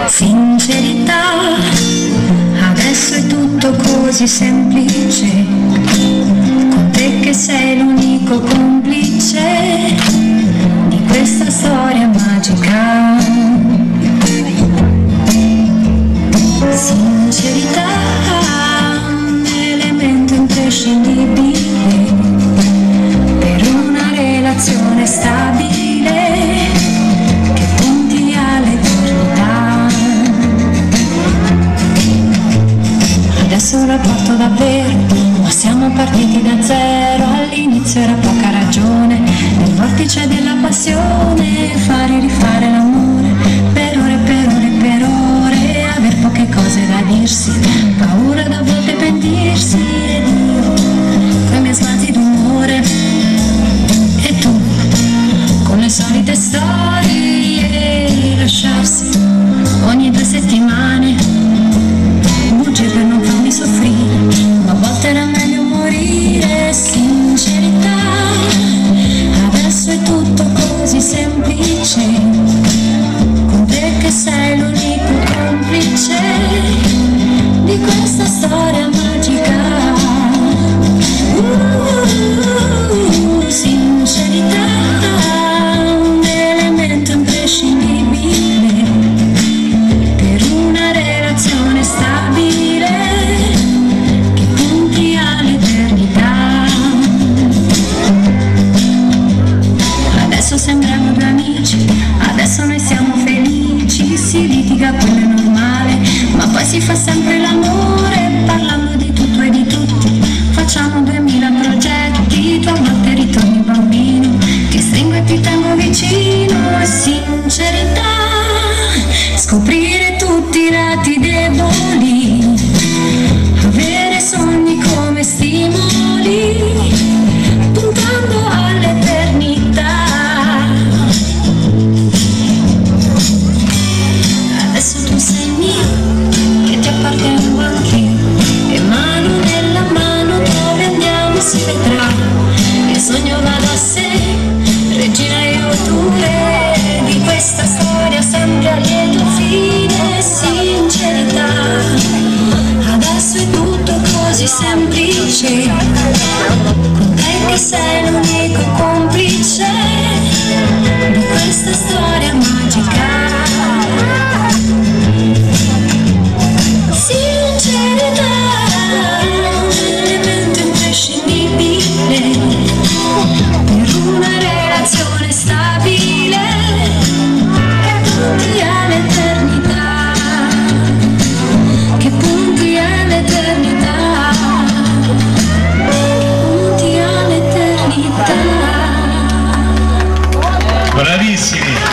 Sincerità, adesso è tutto così semplice, con te che sei l'unico complice di questa storia magica. Sincerità, un elemento imprescindibile per una relazione stabile che punti all'eternità. Adesso un rapporto davvero, ma siamo partiti da zero. All'inizio era poca ragione, nel vortice della passione, fare e rifare l'amore per ore, per ore, per ore, aver poche cose da dirsi, paura da volte pentirsi ed io coi miei sbalzi d'umore e tu con le solite storie, lasciarsi ogni 2 settimane, bugie per non farmi soffrire, ma a volte era meglio morire. Sincerità, adesso è tutto così semplice, con te che sei l'unico complice di questa storia magica. Sincerità, un elemento imprescindibile per una relazione stabile che punti all'eternità. Adesso sembriamo 2 amici, adesso noi siamo felici, si litiga, quello è normale, ma poi si fa sempre l'amore, parlando di tutto e di tutti, facciamo 2000 progetti, tu a volte ritorni bambino, ti stringo e ti tengo vicino. Sincerità, scoprire tutti i lati deboli, avere sogni come stimoli, puntando all'eternità. Adesso tu sei mio, che ti appartengo anch'io, e mano nella mano dove andiamo si vedrà. Il sogno va da sé, regina io tu, e di questa storia sempre a lieto fine. Sincerità, adesso è tutto così semplice, con te che sei l'unico complice di questa storia magica. Sincerità, un elemento imprescindibile per una relazione stabile che punti all'eternità, che punti all'eternità, punti all'eternità. Bravissimi!